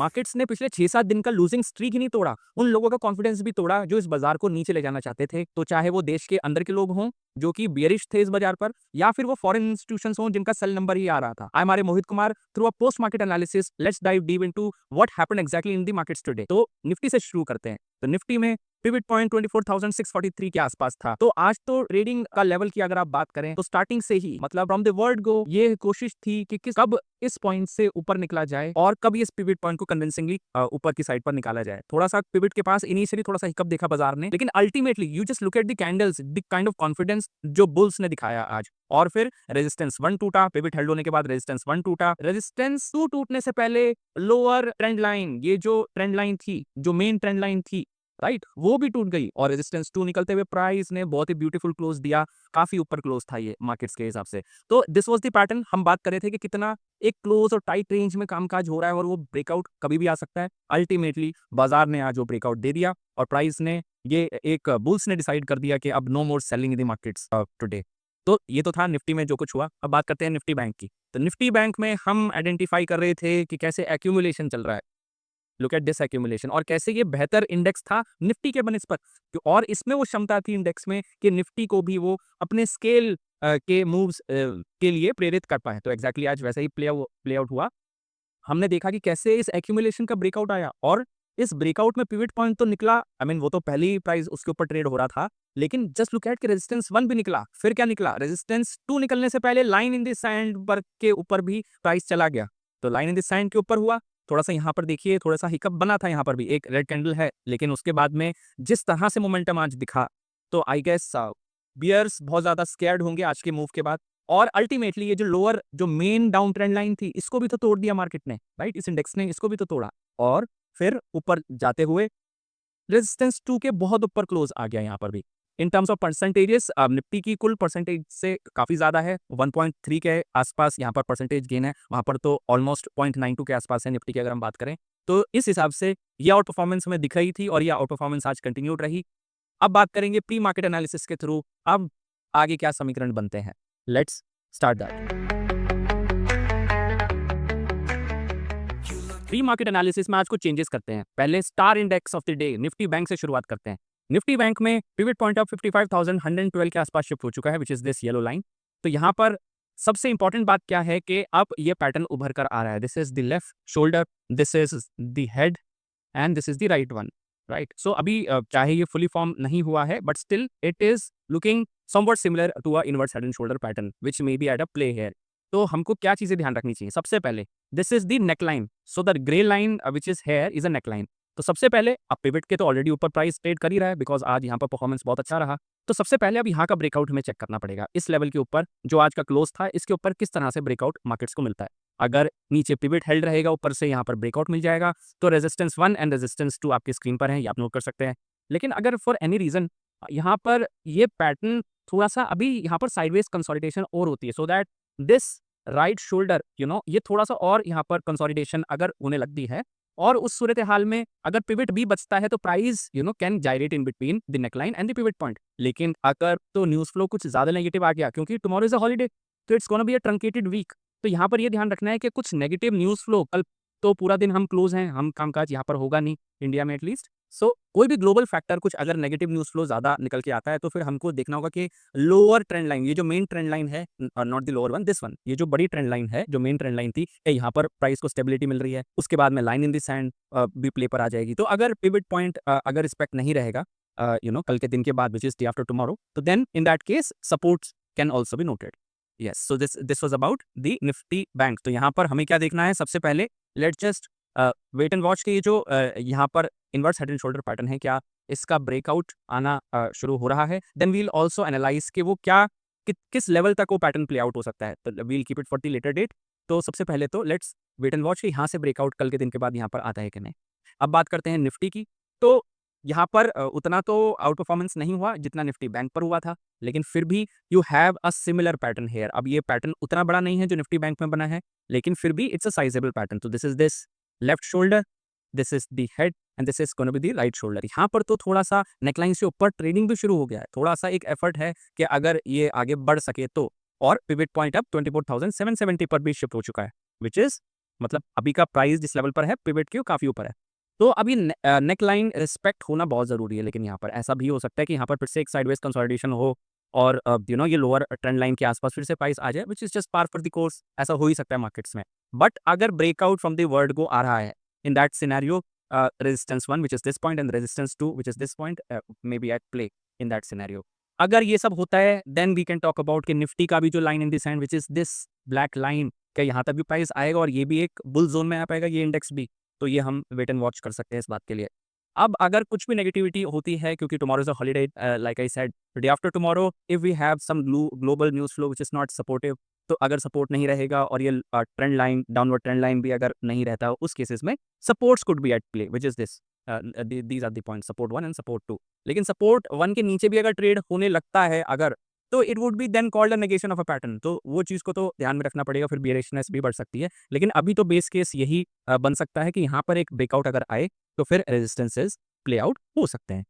Markets ने पिछले 6-7 दिन का लूजिंग स्ट्रीक ही नहीं तोड़ा, उन लोगों का कॉन्फिडेंस भी तोड़ा जो इस बाजार को नीचे ले जाना चाहते थे। तो चाहे वो देश के अंदर के लोग हों जो कि बेयरिश थे इस बाजार पर, या फिर वो फॉरेन इंस्टीट्यूशंस हों जिनका सेल नंबर ही आ रहा था। I am R A Mohit Kumar, through a post market analysis let's dive deep into what happened exactly in the markets today. तो निफ्टी से शुरू करते हैं। तो निफ्टी में पिवट पॉइंट 24,643 के आसपास था। तो आज तो ट्रेडिंग का लेवल की अगर आप बात करें तो स्टार्टिंग से ही मतलब फ्रॉम द वर्ड गो ये कोशिश थी कि कब इस पॉइंट से ऊपर निकला जाए और कब इस पिवट पॉइंट को कन्विंसिंगली ऊपर की साइड पर निकाला जाए। थोड़ा सा पिवट के पास इनिशियली थोड़ा सा हिकअप देखा बाजार ने, लेकिन ultimately you just look at the candles, the kind of confidence जो बुल्स ने दिखाया आज। और फिर रेजिस्टेंस 1 टूटा, पिवट हेल्ड होने के बाद रेजिस्टेंस 1 टूटा, रेजिस्टेंस 2 टूटने से पहले लोअर ट्रेंड लाइन, ये जो ट्रेंड लाइन थी, जो मेन ट्रेंड लाइन थी, राइट, वो भी टूट गई और रेजिस्टेंस 2 निकलते हुए प्राइस ने बहुत ही ब्यूटीफुल क्लोज दिया, काफी ऊपर क्लोज था ये मार्केट्स के हिसाब से। तो दिस वाज द पैटर्न। हम बात कर रहे थे कि कितना एक क्लोज और टाइट रेंज में कामकाज हो रहा है और वो ब्रेकआउट कभी भी आ सकता है। अल्टीमेटली बाजार ने आज वो ब्रेकआउट दे दिया और प्राइस ने ये एक बुल्स ने डिसाइड कर दिया कि अब no more selling in the markets today. तो ये तो था निफ्टी में जो कुछ हुआ। अब बात करते हैं निफ्टी बैंक की। तो निफ्टी बैंक में हम आइडेंटिफाई कर रहे थे कि कैसे एक्यूमुलेशन चल रहा है, लुक एट दिस एक्यूमुलेशन, और कैसे ये बेहतर इंडेक्स था निफ्टी के बनस्पत, और इसमें वो क्षमता थी इंडेक्स में कि निफ्टी को भी वो अपने स्केल के मूव्स के लिए प्रेरित कर पाए। तो एग्जैक्टली आज वैसा ही प्ले आउट हुआ। हमने देखा कि कैसे इस एक्यूमुलेशन का ब्रेकआउट आया और इस ब्रेकआउट में पिवट पॉइंट तो निकला। आई मीन वो तो पहली प्राइस उसके ऊपर ट्रेड हो रहा था, लेकिन जस्ट लुक एट कि रेजिस्टेंस 1 भी निकला। फिर क्या निकला, रेजिस्टेंस 2 निकलने से पहले लाइन इन द सैंड पर के ऊपर भी प्राइस चला गया। तो लाइन इन द सैंड के ऊपर हुआ, थोड़ा सा यहाँ पर देखिए, थोड़ा सा हिकअप बना था, यहाँ पर भी एक रेड कैंडल है, लेकिन उसके बाद में जिस तरह से मोमेंटम आज दिखा, तो आई गेस बियर्स बहुत ज्यादा स्कैर्ड होंगे आज के मूव के बाद। और अल्टीमेटली ये जो लोअर जो मेन डाउन ट्रेंड लाइन थी, इसको भी तो तोड़ दिया मार्केट ने, राइट, इस इंडेक्स ने इसको भी तो तोड़ा और फिर ऊपर जाते हुए रेजिस्टेंस 2 के बहुत ऊपर क्लोज आ गया यहाँ पर भी। In terms of percentages Nifty की कुल परसेंटेज से काफी ज्यादा है, 1.3 के आसपास यहाँ पर परसेंटेज गेन है, वहां पर तो ऑलमोस्ट 0.92 के आसपास है निफ्टी की अगर हम बात करें। तो इस हिसाब से ये आउट परफॉर्मेंस हमें दिख रही थी और ये आउट परफॉर्मेंस आज कंटिन्यूड रही। अब बात करेंगे प्री मार्केट एनालिसिस के थ्रू, अब आगे क्या समीकरण बनते हैं, let's start that. Pre market analysis में आज कुछ चेंजेस करते हैं। पहले star index of the day Nifty bank से शुरुआत करते हैं। निफ्टी बैंक में पिवट पॉइंट ऑफ 55,112 के आसपास शिफ्ट हो चुका है, which is this yellow line. तो यहाँ पर सबसे इंपॉर्टेंट बात क्या है कि अब ये पैटर्न उभर कर आ रहा है। This is the left shoulder, this is the head and this is the right one, right. So अभी चाहे ये फुली फॉर्म नहीं हुआ है, but still it is looking somewhat similar to a inverse head and shoulder pattern which may be at a play here. तो हमको क्या चीजें ध्यान रखनी चाहिए, सबसे पहले this is the neckline, so the grey line which is here is a neckline. तो सबसे पहले अब पिवट के तो ऑलरेडी ऊपर प्राइस ट्रेड कर ही रहा है बिकॉज आज यहाँ पर परफॉर्मेंस बहुत अच्छा रहा। तो सबसे पहले अब यहाँ का ब्रेकआउट हमें चेक करना पड़ेगा, इस लेवल के ऊपर जो आज का क्लोज था, इसके ऊपर किस तरह से ब्रेकआउट मार्केट्स को मिलता है। अगर नीचे पिवट हेल्ड रहेगा, ऊपर से यहाँ पर ब्रेकआउट मिल जाएगा, तो रेजिस्टेंस 1 एंड रेजिस्टेंस 2 आपकी स्क्रीन पर है, ये आप नोट कर सकते हैं। लेकिन अगर फॉर एनी रीजन यहाँ पर ये पैटर्न थोड़ा सा अभी यहाँ पर साइडवेज कंसोलिडेशन और होती है, so that this right shoulder ये थोड़ा सा और यहाँ पर कंसोलिडेशन अगर होने लगती है, और उस सूरत हाल में अगर पिवट भी बचता है तो price can gyrate in between the neckline and the pivot point. लेकिन अगर तो न्यूज फ्लो कुछ ज्यादा नेगेटिव आ गया, क्योंकि टुमारो इज अ हॉलीडे, तो it's gonna be a truncated week. तो यहाँ पर ये ध्यान रखना है कि कुछ नेगेटिव न्यूज फ्लो, कल तो पूरा दिन हम क्लोज हैं, हम कामकाज यहाँ पर होगा नहीं इंडिया में एटलीस्ट। सो कोई भी ग्लोबल फैक्टर कुछ अगर नेगेटिव न्यूज फ्लो ज्यादा निकल के आता है, तो फिर हमको देखना होगा कि लोअर ट्रेंड लाइन, ये जो मेन ट्रेंड लाइन है, not the lower one, this one, ये जो बड़ी ट्रेंड लाइन है, जो मेन ट्रेंड लाइन थी, यहाँ पर प्राइस को स्टेबिलिटी मिल रही है, उसके बाद में लाइन इन द सैंड भी प्ले पर आ जाएगी। तो अगर पिवट पॉइंट अगर रिस्पेक्ट नहीं रहेगा कल के दिन के बाद, which is day after tomorrow, तो then in that case supports can also be noted. Yes, so this was about the Nifty bank. तो यहाँ पर हमें क्या देखना है, सबसे पहले let's just wait and watch के ये जो यहाँ पर inverse head and shoulder pattern है, क्या इसका ब्रेकआउट आना शुरू हो रहा है। देन वील ऑल्सो एनालाइज कि वो क्या किस लेवल तक वो पैटर्न प्ले आउट हो सकता है। तो we'll keep it for the later date. तो सबसे पहले तो लेट्स वेट एंड वॉच कि यहाँ से ब्रेकआउट कल के दिन के बाद यहाँ पर आता है कि नहीं। अब बात करते हैं निफ्टी की। तो यहाँ पर उतना तो आउट परफॉर्मेंस नहीं हुआ जितना निफ्टी बैंक पर हुआ था, लेकिन फिर भी you have a similar pattern here. अब ये पैटर्न उतना बड़ा नहीं है जो निफ्टी बैंक में बना है, लेकिन फिर भी इट्स अ साइजेबल पैटर्न। तो this is this left shoulder, this is the head and this is gonna be the right shoulder. यहाँ पर तो थोड़ा सा नेकलाइन से ऊपर ट्रेडिंग भी शुरू हो गया है, थोड़ा सा एक एफर्ट है कि अगर ये आगे बढ़ सके तो। और पिवट पॉइंट अब 24,770 पर भी शिफ्ट हो चुका है, विच इज मतलब अभी का प्राइस जिस लेवल पर है पिवट के काफ़ी ऊपर है। तो अभी नेक लाइन रिस्पेक्ट होना बहुत ज़रूरी है, लेकिन यहाँ पर ऐसा भी हो सकता है कि यहाँ पर फिर से एक साइडवेज कंसोलिडेशन हो और ये लोअर ट्रेंड लाइन के आसपास फिर से प्राइस आ जाए, which is just par for the course, ऐसा हो ही सकता है मार्केट्स में। बट अगर ब्रेकआउट फ्रॉम द वर्ड को आ रहा है, in that scenario resistance 1 which is this point and resistance 2 which is this point may be at play in that scenario. अगर ये सब होता है then we can talk about कि निफ्टी का भी जो line in this hand which is this black line, क्या यहाँ तक भी प्राइस आएगा और ये भी एक बुल ज़ोन में आ पाएगा ये इंडेक्स भी? तो ये हम वेट एंड वॉच कर सकते हैं इस बात के लिए। अब अगर कुछ भी नेगेटिविटी होती है क्योंकि tomorrow is a holiday like I said, day after tomorrow if we have some global news flow which is not supportive, तो अगर सपोर्ट नहीं रहेगा और ये trend line downward trend line भी अगर नहीं रहता उस केसेस में supports could be at play which is this these are the points support 1 and support 2। लेकिन सपोर्ट 1 के नीचे भी अगर ट्रेड होने लगता है अगर, तो it would be then called a negation of a pattern, तो वो चीज़ को तो ध्यान में रखना पड़ेगा, फिर बेयरिशनेस भी बढ़ सकती है। लेकिन अभी तो बेस केस यही बन सकता है कि यहाँ पर एक ब्रेकआउट अगर आए तो फिर रेजिस्टेंसेस प्ले आउट हो सकते हैं।